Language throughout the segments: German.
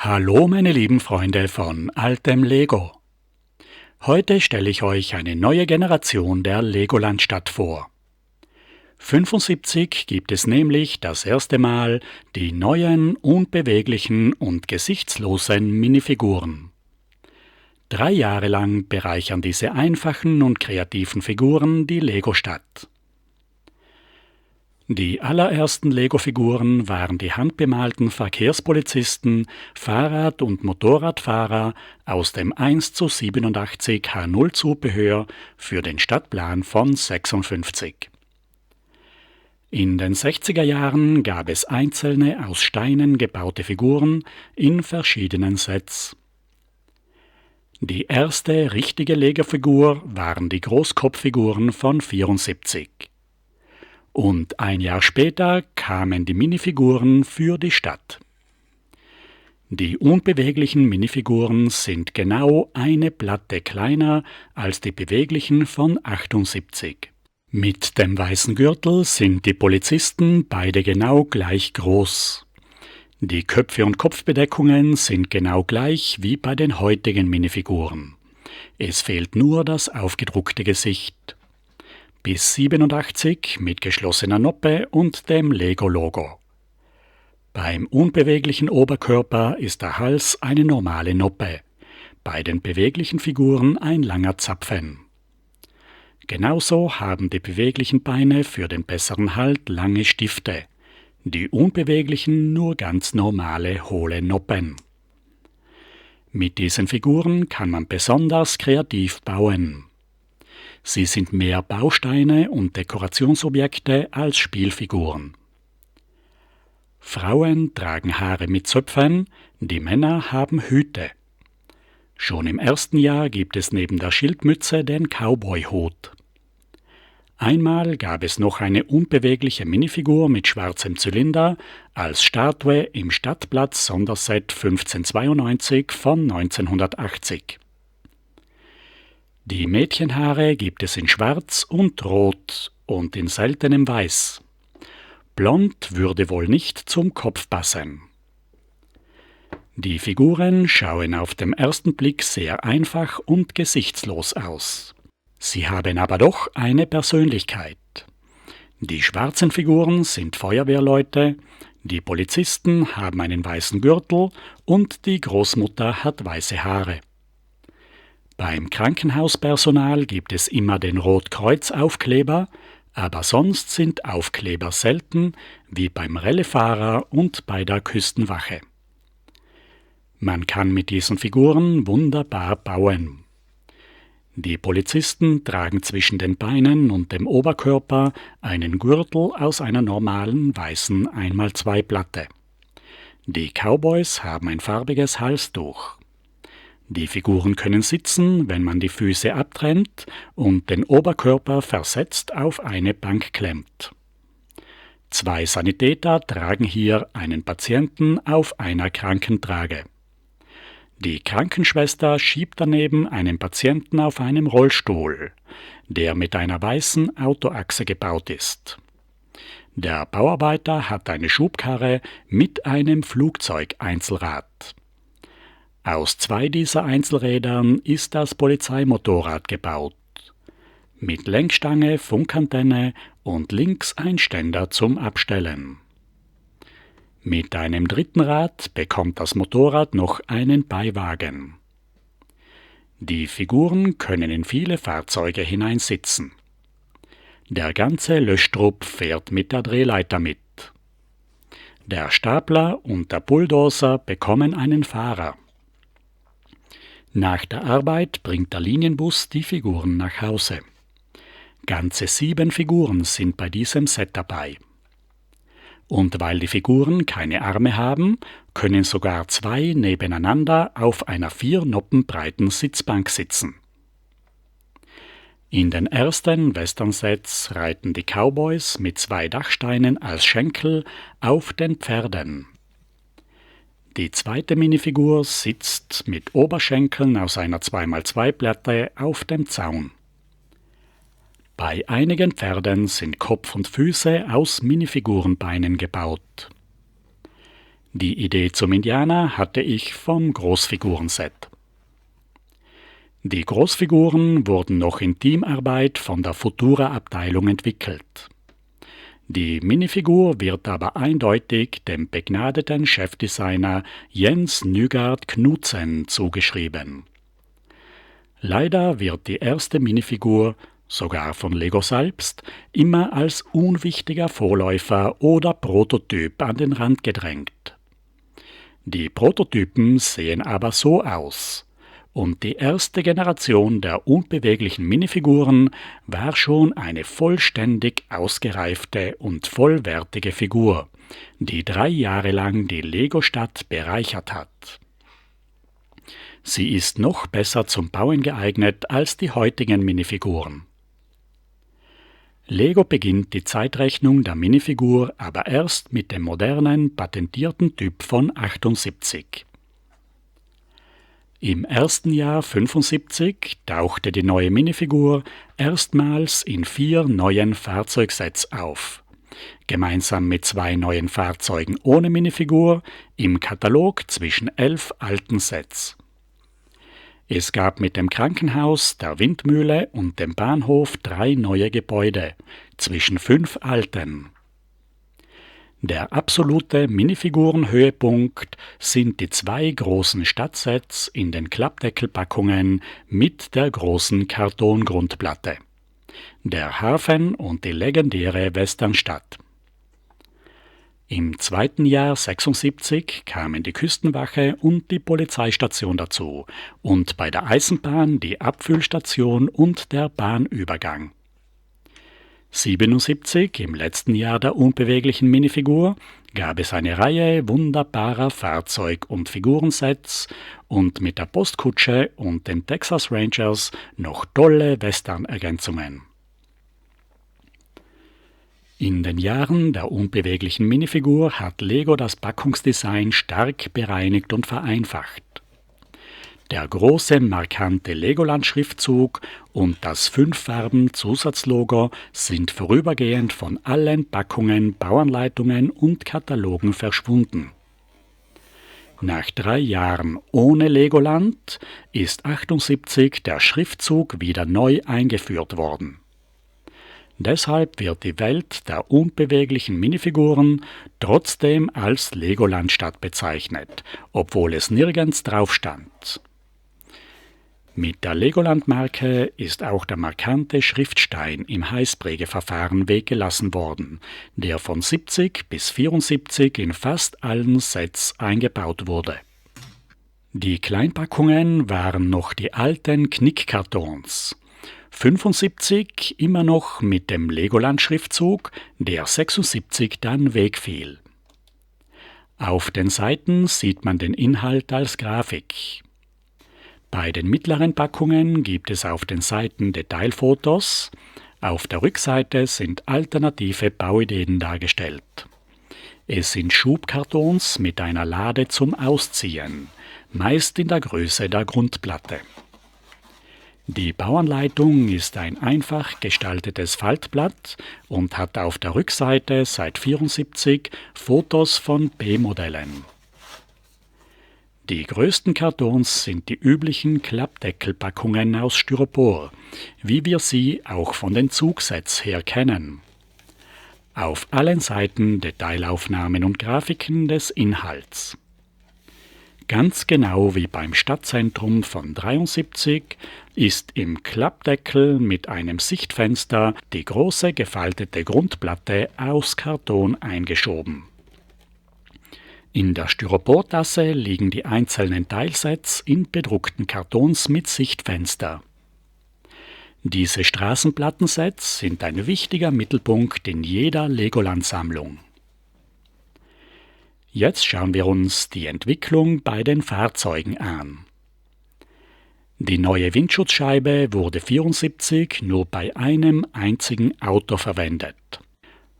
Hallo meine lieben Freunde von altem Lego. Heute stelle ich euch eine neue Generation der Legoland-Stadt vor. 75 gibt es nämlich das erste Mal die neuen, unbeweglichen und gesichtslosen Minifiguren. 3 Jahre lang bereichern diese einfachen und kreativen Figuren die Lego-Stadt. Die allerersten Lego-Figuren waren die handbemalten Verkehrspolizisten, Fahrrad- und Motorradfahrer aus dem 1:87 H0 Zubehör für den Stadtplan von 56. In den 60er Jahren gab es einzelne aus Steinen gebaute Figuren in verschiedenen Sets. Die erste richtige Lego-Figur waren die Großkopffiguren von 74. Und ein Jahr später kamen die Minifiguren für die Stadt. Die unbeweglichen Minifiguren sind genau eine Platte kleiner als die beweglichen von 78. Mit dem weißen Gürtel sind die Polizisten beide genau gleich groß. Die Köpfe und Kopfbedeckungen sind genau gleich wie bei den heutigen Minifiguren. Es fehlt nur das aufgedruckte Gesicht. Bis 87 mit geschlossener Noppe und dem Lego-Logo. Beim unbeweglichen Oberkörper ist der Hals eine normale Noppe, bei den beweglichen Figuren ein langer Zapfen. Genauso haben die beweglichen Beine für den besseren Halt lange Stifte, die unbeweglichen nur ganz normale hohle Noppen. Mit diesen Figuren kann man besonders kreativ bauen. Sie sind mehr Bausteine und Dekorationsobjekte als Spielfiguren. Frauen tragen Haare mit Zöpfen, die Männer haben Hüte. Schon im ersten Jahr gibt es neben der Schildmütze den Cowboy-Hut. Einmal gab es noch eine unbewegliche Minifigur mit schwarzem Zylinder als Statue im Stadtplatz Sonderset 1592 von 1980. Die Mädchenhaare gibt es in Schwarz und Rot und in seltenem Weiß. Blond würde wohl nicht zum Kopf passen. Die Figuren schauen auf den ersten Blick sehr einfach und gesichtslos aus. Sie haben aber doch eine Persönlichkeit. Die schwarzen Figuren sind Feuerwehrleute, die Polizisten haben einen weißen Gürtel und die Großmutter hat weiße Haare. Beim Krankenhauspersonal gibt es immer den Rotkreuz-Aufkleber, aber sonst sind Aufkleber selten, wie beim Rallye-Fahrer und bei der Küstenwache. Man kann mit diesen Figuren wunderbar bauen. Die Polizisten tragen zwischen den Beinen und dem Oberkörper einen Gürtel aus einer normalen weißen 1x2 Platte. Die Cowboys haben ein farbiges Halstuch. Die Figuren können sitzen, wenn man die Füße abtrennt und den Oberkörper versetzt auf eine Bank klemmt. 2 Sanitäter tragen hier einen Patienten auf einer Krankentrage. Die Krankenschwester schiebt daneben einen Patienten auf einem Rollstuhl, der mit einer weißen Autoachse gebaut ist. Der Bauarbeiter hat eine Schubkarre mit einem Flugzeugeinzelrad. Aus 2 dieser Einzelrädern ist das Polizeimotorrad gebaut. Mit Lenkstange, Funkantenne und links ein Ständer zum Abstellen. Mit einem dritten Rad bekommt das Motorrad noch einen Beiwagen. Die Figuren können in viele Fahrzeuge hineinsitzen. Der ganze Löschtrupp fährt mit der Drehleiter mit. Der Stapler und der Bulldozer bekommen einen Fahrer. Nach der Arbeit bringt der Linienbus die Figuren nach Hause. Ganze 7 Figuren sind bei diesem Set dabei. Und weil die Figuren keine Arme haben, können sogar 2 nebeneinander auf einer 4 Noppen breiten Sitzbank sitzen. In den ersten Western-Sets reiten die Cowboys mit 2 Dachsteinen als Schenkel auf den Pferden. Die zweite Minifigur sitzt mit Oberschenkeln aus einer 2x2 Platte auf dem Zaun. Bei einigen Pferden sind Kopf und Füße aus Minifigurenbeinen gebaut. Die Idee zum Indianer hatte ich vom Großfigurenset. Die Großfiguren wurden noch in Teamarbeit von der Futura-Abteilung entwickelt. Die Minifigur wird aber eindeutig dem begnadeten Chefdesigner Jens Nygaard Knudsen zugeschrieben. Leider wird die erste Minifigur, sogar von Lego selbst, immer als unwichtiger Vorläufer oder Prototyp an den Rand gedrängt. Die Prototypen sehen aber so aus. Und die erste Generation der unbeweglichen Minifiguren war schon eine vollständig ausgereifte und vollwertige Figur, die 3 Jahre lang die Lego-Stadt bereichert hat. Sie ist noch besser zum Bauen geeignet als die heutigen Minifiguren. Lego beginnt die Zeitrechnung der Minifigur aber erst mit dem modernen, patentierten Typ von 78. Im ersten Jahr 75 tauchte die neue Minifigur erstmals in 4 neuen Fahrzeugsets auf, gemeinsam mit 2 neuen Fahrzeugen ohne Minifigur im Katalog zwischen 11 alten Sets. Es gab mit dem Krankenhaus, der Windmühle und dem Bahnhof 3 neue Gebäude zwischen 5 alten. Der absolute Minifiguren-Höhepunkt sind die 2 großen Stadtsets in den Klappdeckelpackungen mit der großen Kartongrundplatte, der Hafen und die legendäre Westernstadt. Im zweiten Jahr 76 kamen die Küstenwache und die Polizeistation dazu und bei der Eisenbahn die Abfüllstation und der Bahnübergang. 77, im letzten Jahr der unbeweglichen Minifigur, gab es eine Reihe wunderbarer Fahrzeug- und Figurensets und mit der Postkutsche und den Texas Rangers noch tolle Western-Ergänzungen. In den Jahren der unbeweglichen Minifigur hat Lego das Packungsdesign stark bereinigt und vereinfacht. Der große, markante Legoland-Schriftzug und das 5-Farben-Zusatzlogo sind vorübergehend von allen Packungen, Bauanleitungen und Katalogen verschwunden. Nach 3 Jahren ohne Legoland ist 78 der Schriftzug wieder neu eingeführt worden. Deshalb wird die Welt der unbeweglichen Minifiguren trotzdem als Legoland-Stadt bezeichnet, obwohl es nirgends drauf stand. Mit der Legoland-Marke ist auch der markante Schriftstein im Heißprägeverfahren weggelassen worden, der von 70 bis 74 in fast allen Sets eingebaut wurde. Die Kleinpackungen waren noch die alten Knickkartons. 75 immer noch mit dem Legoland-Schriftzug, der 76 dann wegfiel. Auf den Seiten sieht man den Inhalt als Grafik. Bei den mittleren Packungen gibt es auf den Seiten Detailfotos, auf der Rückseite sind alternative Bauideen dargestellt. Es sind Schubkartons mit einer Lade zum Ausziehen, meist in der Größe der Grundplatte. Die Bauanleitung ist ein einfach gestaltetes Faltblatt und hat auf der Rückseite seit 74 Fotos von B-Modellen. Die größten Kartons sind die üblichen Klappdeckelpackungen aus Styropor, wie wir sie auch von den Zugsets her kennen. Auf allen Seiten Detailaufnahmen und Grafiken des Inhalts. Ganz genau wie beim Stadtzentrum von 73 ist im Klappdeckel mit einem Sichtfenster die große gefaltete Grundplatte aus Karton eingeschoben. In der Styroportasse liegen die einzelnen Teilsets in bedruckten Kartons mit Sichtfenster. Diese Straßenplattensets sind ein wichtiger Mittelpunkt in jeder Legoland-Sammlung. Jetzt schauen wir uns die Entwicklung bei den Fahrzeugen an. Die neue Windschutzscheibe wurde 74 nur bei einem einzigen Auto verwendet.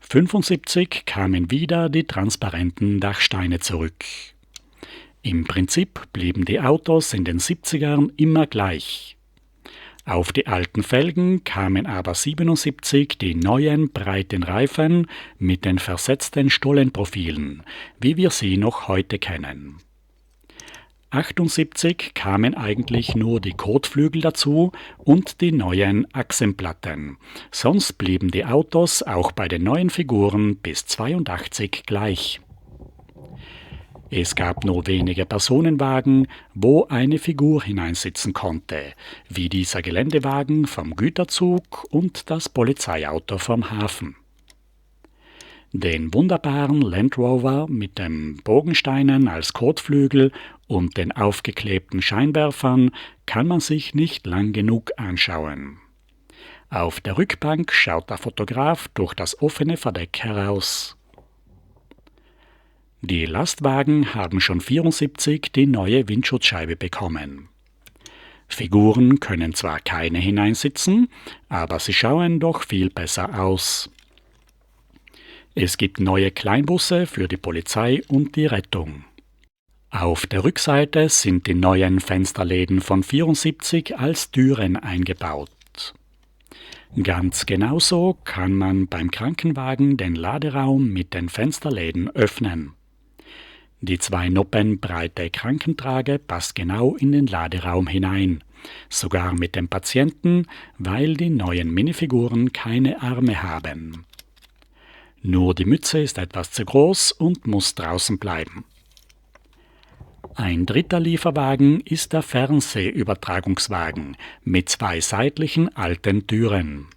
75 kamen wieder die transparenten Dachsteine zurück. Im Prinzip blieben die Autos in den 70ern immer gleich. Auf die alten Felgen kamen aber 77 die neuen breiten Reifen mit den versetzten Stollenprofilen, wie wir sie noch heute kennen. 78 kamen eigentlich nur die Kotflügel dazu und die neuen Achsenplatten, sonst blieben die Autos auch bei den neuen Figuren bis 82 gleich. Es gab nur wenige Personenwagen, wo eine Figur hineinsitzen konnte, wie dieser Geländewagen vom Güterzug und das Polizeiauto vom Hafen. Den wunderbaren Land Rover mit den Bogensteinen als Kotflügel und den aufgeklebten Scheinwerfern kann man sich nicht lang genug anschauen. Auf der Rückbank schaut der Fotograf durch das offene Verdeck heraus. Die Lastwagen haben schon 74 die neue Windschutzscheibe bekommen. Figuren können zwar keine hineinsitzen, aber sie schauen doch viel besser aus. Es gibt neue Kleinbusse für die Polizei und die Rettung. Auf der Rückseite sind die neuen Fensterläden von 74 als Türen eingebaut. Ganz genauso kann man beim Krankenwagen den Laderaum mit den Fensterläden öffnen. Die 2 Noppen breite Krankentrage passt genau in den Laderaum hinein, sogar mit dem Patienten, weil die neuen Minifiguren keine Arme haben. Nur die Mütze ist etwas zu groß und muss draußen bleiben. Ein dritter Lieferwagen ist der Fernsehübertragungswagen mit 2 seitlichen alten Türen.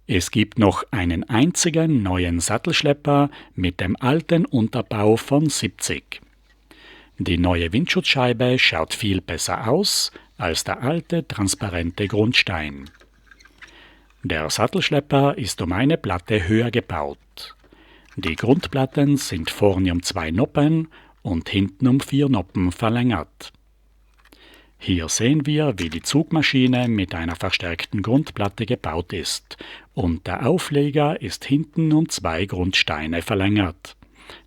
Es gibt noch einen einzigen neuen Sattelschlepper mit dem alten Unterbau von 70. Die neue Windschutzscheibe schaut viel besser aus als der alte transparente Grundstein. Der Sattelschlepper ist um eine Platte höher gebaut. Die Grundplatten sind vorne um 2 Noppen und hinten um 4 Noppen verlängert. Hier sehen wir, wie die Zugmaschine mit einer verstärkten Grundplatte gebaut ist und der Aufleger ist hinten um 2 Grundsteine verlängert,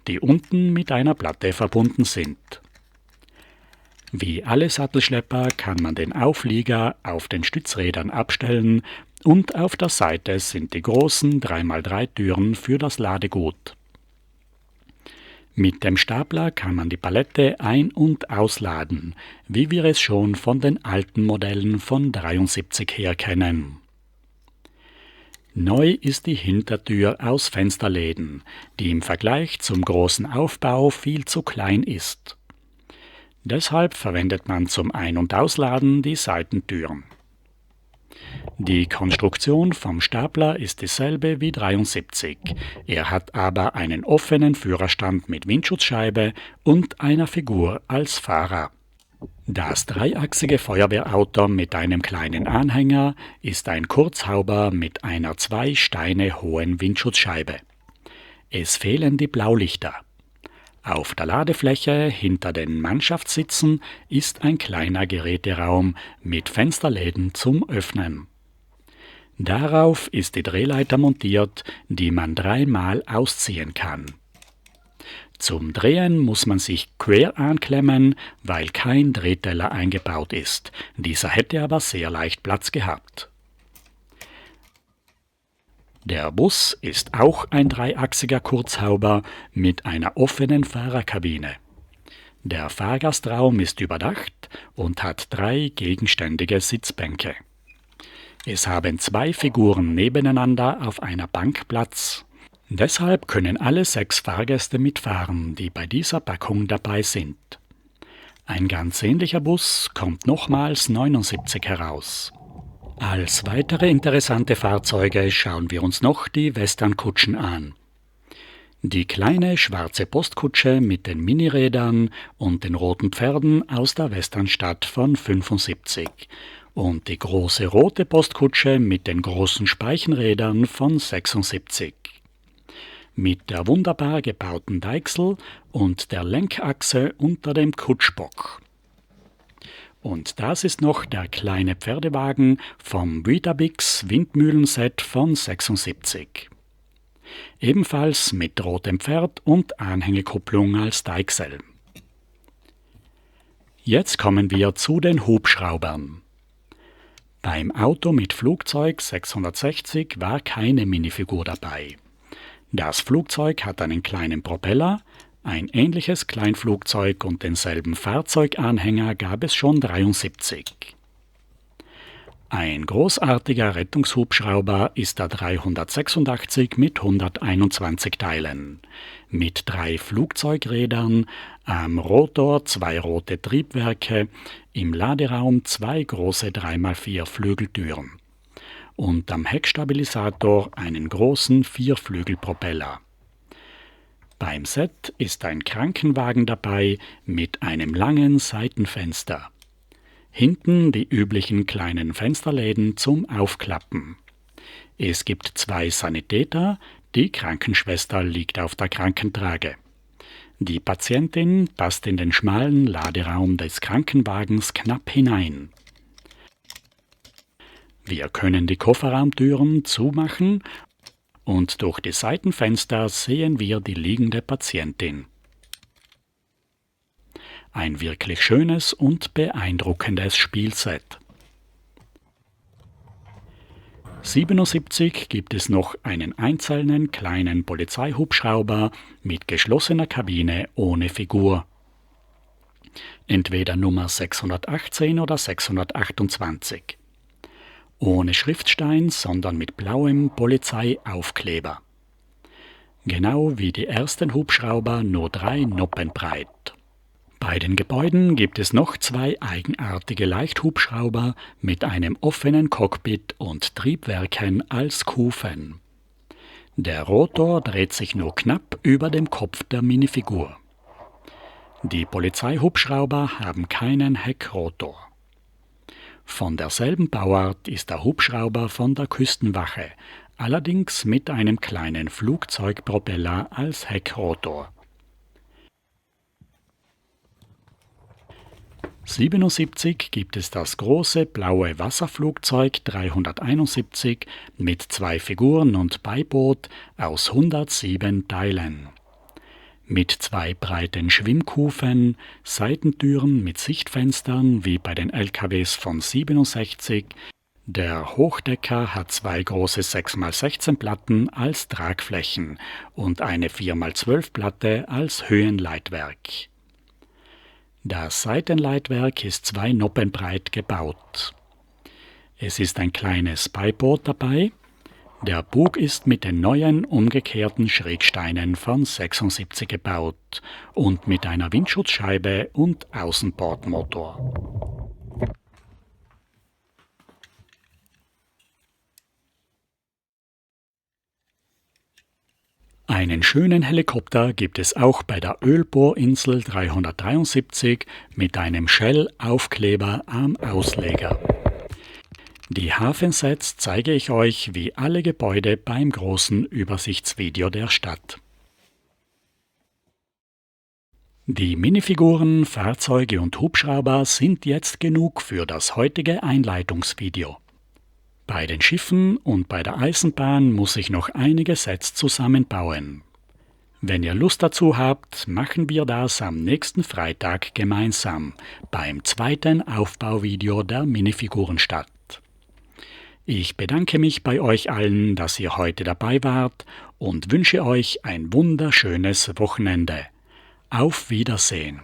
die unten mit einer Platte verbunden sind. Wie alle Sattelschlepper kann man den Auflieger auf den Stützrädern abstellen und auf der Seite sind die großen 3x3 Türen für das Ladegut. Mit dem Stapler kann man die Palette ein- und ausladen, wie wir es schon von den alten Modellen von 73 her kennen. Neu ist die Hintertür aus Fensterläden, die im Vergleich zum großen Aufbau viel zu klein ist. Deshalb verwendet man zum Ein- und Ausladen die Seitentüren. Die Konstruktion vom Stapler ist dieselbe wie 73. Er hat aber einen offenen Führerstand mit Windschutzscheibe und einer Figur als Fahrer. Das dreiachsige Feuerwehrauto mit einem kleinen Anhänger ist ein Kurzhauber mit einer 2 Steine hohen Windschutzscheibe. Es fehlen die Blaulichter. Auf der Ladefläche hinter den Mannschaftssitzen ist ein kleiner Geräteraum mit Fensterläden zum Öffnen. Darauf ist die Drehleiter montiert, die man 3-mal ausziehen kann. Zum Drehen muss man sich quer anklemmen, weil kein Drehteller eingebaut ist. Dieser hätte aber sehr leicht Platz gehabt. Der Bus ist auch ein dreiachsiger Kurzhauber mit einer offenen Fahrerkabine. Der Fahrgastraum ist überdacht und hat 3 gegenständige Sitzbänke. Es haben 2 Figuren nebeneinander auf einer Bank Platz. Deshalb können alle 6 Fahrgäste mitfahren, die bei dieser Packung dabei sind. Ein ganz ähnlicher Bus kommt nochmals 79 heraus. Als weitere interessante Fahrzeuge schauen wir uns noch die Westernkutschen an. Die kleine schwarze Postkutsche mit den Minirädern und den roten Pferden aus der Westernstadt von 75 und die große rote Postkutsche mit den großen Speichenrädern von 76. Mit der wunderbar gebauten Deichsel und der Lenkachse unter dem Kutschbock. Und das ist noch der kleine Pferdewagen vom Weetabix Windmühlenset von 76. Ebenfalls mit rotem Pferd und Anhängekupplung als Deichsel. Jetzt kommen wir zu den Hubschraubern. Beim Auto mit Flugzeug 660 war keine Minifigur dabei. Das Flugzeug hat einen kleinen Propeller, ein ähnliches Kleinflugzeug und denselben Fahrzeuganhänger gab es schon 73. Ein großartiger Rettungshubschrauber ist der 386 mit 121 Teilen. Mit 3 Flugzeugrädern, am Rotor 2 rote Triebwerke, im Laderaum 2 große 3x4 Flügeltüren. Und am Heckstabilisator einen großen 4-Flügelpropeller. Beim Set ist ein Krankenwagen dabei mit einem langen Seitenfenster. Hinten die üblichen kleinen Fensterläden zum Aufklappen. Es gibt 2 Sanitäter, die Krankenschwester liegt auf der Krankentrage. Die Patientin passt in den schmalen Laderaum des Krankenwagens knapp hinein. Wir können die Kofferraumtüren zumachen und durch die Seitenfenster sehen wir die liegende Patientin. Ein wirklich schönes und beeindruckendes Spielset. 77 gibt es noch einen einzelnen kleinen Polizeihubschrauber mit geschlossener Kabine ohne Figur. Entweder Nummer 618 oder 628. Ohne Schriftstein, sondern mit blauem Polizeiaufkleber. Genau wie die ersten Hubschrauber nur 3 Noppen breit. Bei den Gebäuden gibt es noch 2 eigenartige Leichthubschrauber mit einem offenen Cockpit und Triebwerken als Kufen. Der Rotor dreht sich nur knapp über dem Kopf der Minifigur. Die Polizeihubschrauber haben keinen Heckrotor. Von derselben Bauart ist der Hubschrauber von der Küstenwache, allerdings mit einem kleinen Flugzeugpropeller als Heckrotor. 77 gibt es das große blaue Wasserflugzeug 371 mit 2 Figuren und Beiboot aus 107 Teilen. Mit 2 breiten Schwimmkufen, Seitentüren mit Sichtfenstern wie bei den LKWs von 67. Der Hochdecker hat 2 große 6x16 Platten als Tragflächen und eine 4x12 Platte als Höhenleitwerk. Das Seitenleitwerk ist 2 Noppen breit gebaut. Es ist ein kleines Beiboot dabei. Der Bug ist mit den neuen umgekehrten Schrägsteinen von 76 gebaut und mit einer Windschutzscheibe und Außenbordmotor. Einen schönen Helikopter gibt es auch bei der Ölbohrinsel 373 mit einem Shell-Aufkleber am Ausleger. Die Hafensets zeige ich euch wie alle Gebäude beim großen Übersichtsvideo der Stadt. Die Minifiguren, Fahrzeuge und Hubschrauber sind jetzt genug für das heutige Einleitungsvideo. Bei den Schiffen und bei der Eisenbahn muss ich noch einige Sets zusammenbauen. Wenn ihr Lust dazu habt, machen wir das am nächsten Freitag gemeinsam beim zweiten Aufbauvideo der Minifigurenstadt. Ich bedanke mich bei euch allen, dass ihr heute dabei wart und wünsche euch ein wunderschönes Wochenende. Auf Wiedersehen!